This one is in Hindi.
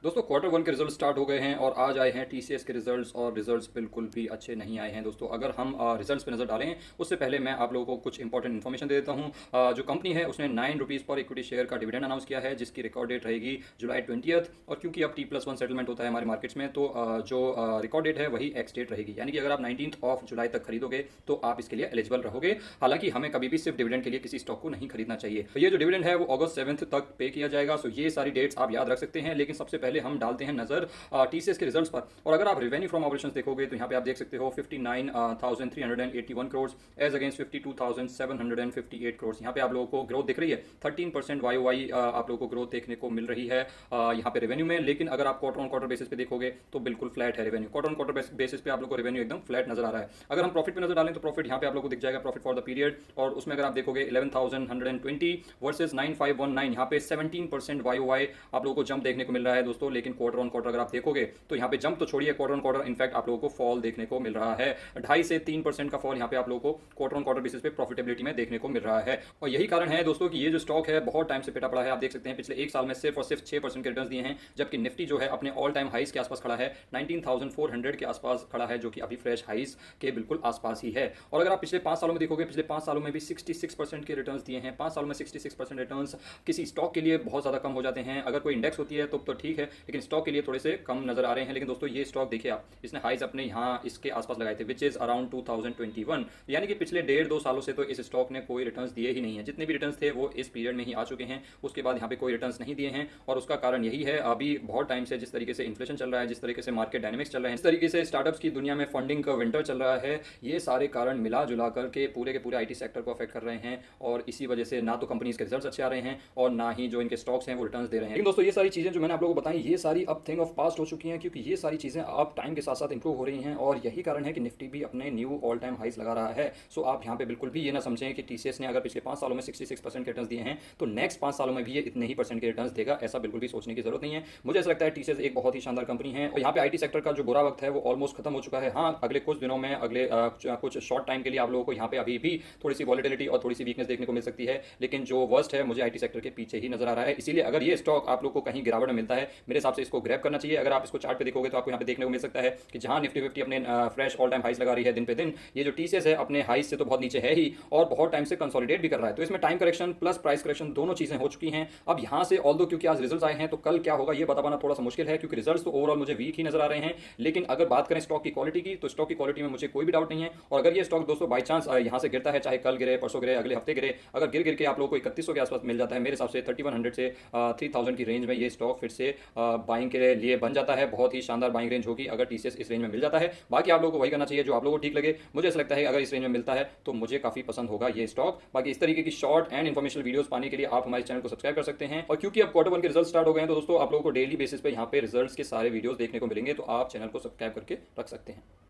दोस्तों क्वार्टर वन के रिजल्ट स्टार्ट हो गए हैं और आज आए हैं टीसीएस के रिजल्ट्स और रिजल्ट्स बिल्कुल भी अच्छे नहीं आए हैं दोस्तों। अगर हम रिजल्ट्स पे नज़र डालें उससे पहले मैं आप लोगों को कुछ इंपॉर्टेंट इन्फॉर्मेशन दे देता हूं। जो कंपनी है उसने ₹9 पर इक्विटी शेयर का डिविडेंड अनाउंस किया है जिसकी रिकॉर्ड डेट रहेगी जुलाई 20th। और क्योंकि अब T+1 सेटलमेंट होता है हमारे मार्केट्स में तो जो रिकॉर्ड डेट है वही एक्स डेट रहेगी, यानी कि अगर आप 19 जुलाई तक खरीदोगे तो आप इसके लिए एलिजिबल रहोगे। हालांकि हमें कभी भी सिर्फ डिविडेंड के लिए किसी स्टॉक को नहीं खरीदना चाहिए। तो ये जो डिविडेंड है वो अगस्त 7 तक पे किया जाएगा। सो ये सारी डेट्स आप याद रख सकते हैं, लेकिन सबसे पहले हम डालते हैं नजर टीसीएस के रिजल्ट्स पर। और अगर आप रेवेन्यू फ्रॉम ऑपरेशंस देखोगे तो यहाँ पे आप देख सकते हो 59,381 करोड़ एज अगेंस्ट 52,758 करोड़। यहाँ पे आप लोगों को ग्रोथ दिख रही है, 13% वाई आप लोगों को ग्रोथ देखने को मिल रही है यहाँ पे रेवेन्यू में। लेकिन अगर आप क्वार्टर ऑन क्वार्टर बेसिस पे देखोगे तो बिल्कुल फ्लैट है revenue. Quarter on quarter basis पे आप लोग को रेवेन्यू एकदम फ्लैट नजर आ रहा है। अगर हम प्रॉफिट पे नजर डालें तो प्रॉफिट यहाँ पे आप लोग को दिख जाएगा, प्रॉफिट फॉर द पीरियड, और उसमें अगर आप देखोगे 11,120 वर्सेज 9,519, यहाँ पे 17% वाई आप लोगों को जंप देखने को मिल रहा है दोस्तों। लेकिन क्वार्टर ऑन क्वार्टर अगर आप देखोगे तो यहाँ पे जंप तो छोड़िए, क्वार्टर ऑन क्वार्टर इनफैक्ट आप लोगों को फॉल देखने को मिल रहा है। 2.5 से 3% का फॉल यहाँ पे आप लोगों को क्वार्टर ऑन क्वार्टर बेसिस पे प्रॉफिटेबिलिटी में देखने को मिल रहा है। और यही कारण है दोस्तों कि ये जो स्टॉक है बहुत टाइम से पिटा पड़ा है। आप देख सकते हैं पिछले एक साल में सिर्फ और सिर्फ 6% के रिटर्न दिए हैं, जबकि निफ्टी जो है अपने ऑल टाइम हाइस के आसपास खड़ा है, 19,400 के आसपास खड़ा है, जो कि अभी फ्रेश हाइस के बिल्कुल आसपास ही है। और अगर आप पिछले 5 सालों में देखोगे, पिछले 5 सालों में भी 66% के रिटर्न दिए हैं। 5 सालों में 66% रिटर्न किसी स्टॉक के लिए बहुत ज़्यादा कम हो जाते हैं। अगर कोई इंडेक्स होती है तो ठीक है, लेकिन स्टॉक के लिए थोड़े से कम नजर आ रहे हैं। लेकिन दोस्तों ये स्टॉक देखिए आप, इसने हाइज अपने यहाँ इसके आसपास लगाए थे, विच इज अराउंड 2021, यानी कि पिछले 1.5-2 सालों से तो इस स्टॉक ने कोई रिटर्न्स दिए ही नहीं है। जितने भी रिटर्न्स थे वो इस पीरियड में ही आ चुके हैं, उसके बाद यहाँ पे कोई रिटर्न्स नहीं दिए हैं। और उसका कारण यही है, अभी बहुत टाइम से जिस तरीके से इन्फ्लेशन चल रहा है, जिस तरीके से मार्केट डायनेमिक्स चल रहे हैं, जिस तरीके से स्टार्टअप्स की दुनिया में फंडिंग का विंटर चल रहा है, ये सारे कारण मिला जुला करके पूरे के पूरे आईटी सेक्टर को अफेक्ट कर रहे हैं। और इसी वजह से ना तो कंपनीज के रिजल्ट्स अच्छे आ रहे हैं और ना ही जो इनके स्टॉक्स हैं वो रिटर्न्स दे रहे हैं। लेकिन दोस्तों ये सारी चीज़ें जो मैंने आप लोगों को बताई, ये सारी अब थिंग ऑफ पास्ट हो चुकी हैं, क्योंकि ये सारी चीज़ें अब टाइम के साथ साथ इंप्रूव हो रही हैं। और यही कारण है कि निफ्टी भी अपने न्यू ऑल टाइम हाइस लगा रहा है। सो आप यहाँ पे बिल्कुल भी ये ना समझें कि टीसीएस ने अगर पिछले 5 सालों में 66% के रिटर्न दिए हैं तो नेक्स्ट 5 सालों में भी ये इतने ही परसेंट के रिटर्न देगा, ऐसा बिल्कुल भी सोचने की जरूरत नहीं है। मुझे ऐसा लगता है टीसीएस एक बहुत ही शानदार कंपनी है और यहाँ पे आईटी सेक्टर का जो बुरा वक्त है वो ऑलमोस्ट खत्म हो चुका है। हाँ, अगले कुछ दिनों में, अगले कुछ शॉर्ट टाइम के लिए आप लोगों को यहाँ पे अभी भी थोड़ी सी वॉलिटिलिटी और थोड़ी सी वीकनेस देखने को मिल सकती है, लेकिन जो वर्स्ट है मुझे आईटी सेक्टर के पीछे ही नजर आ रहा है। इसीलिए अगर ये स्टॉक आप लोग को कहीं गिरावट में मिलता है, मेरे हिसाब से इसको ग्रैब करना चाहिए। अगर आप इसको चार्ट पे देखोगे तो आपको यहाँ पे देखने को मिल सकता है कि जहां निफ्टी 50 अपने फ्रेश ऑल टाइम हाइस लगा रही है दिन पे दिन, ये जो टीसीएस है अपने हाइस से तो बहुत नीचे है ही और बहुत टाइम से कंसोलिडेट भी कर रहा है। तो इसमें time correction plus price correction दोनों चीजें हो चुकी हैं। अब यहाँ से ऑल्दो क्योंकि आज रिजल्ट्स आए हैं तो कल क्या होगा ये बता पाना थोड़ा सा मुश्किल है, क्योंकि रिजल्ट्स तो ओवरऑल मुझे वीक ही नजर आ रहे हैं। लेकिन अगर बात करें स्टॉक की क्वालिटी की, तो स्टॉक की क्वालिटी में मुझे कोई भी डाउट नहीं है। और अगर ये स्टॉक दोस्तों बाई चांस यहाँ से गिरता है, चाहे कल गिरे, परसों गिरे, अगले हफ्ते गिरे, अगर गिर के आप लोग को 3100 के आसपास मिल जाता है, मेरे हिसाब से 3100 से 3000 की रेंज में ये स्टॉक फिर से बाइंग के लिए बन जाता है। बहुत ही शानदार बाइंग रेंज होगी अगर टीसीएस इस रेंज में मिल जाता है। बाकी आप लोगों को वही करना चाहिए जो आप लोगों को ठीक लगे। मुझे ऐसा लगता है अगर इस रेंज में मिलता है तो मुझे काफी पसंद होगा ये स्टॉक। बाकी इस तरीके की शॉर्ट एंड इन्फॉर्मेशनल वीडियोस पाने के लिए आप हमारे चैनल को सब्सक्राइब कर सकते हैं। और क्योंकि अब क्वार्टर वन के रिजल्ट स्टार्ट हो गए हैं तो दोस्तों आप लोगों को डेली बेसिस पे यहाँ पे रिजल्ट्स के सारे वीडियोस देखने को मिलेंगे, तो आप चैनल को सब्सक्राइब करके रख सकते हैं।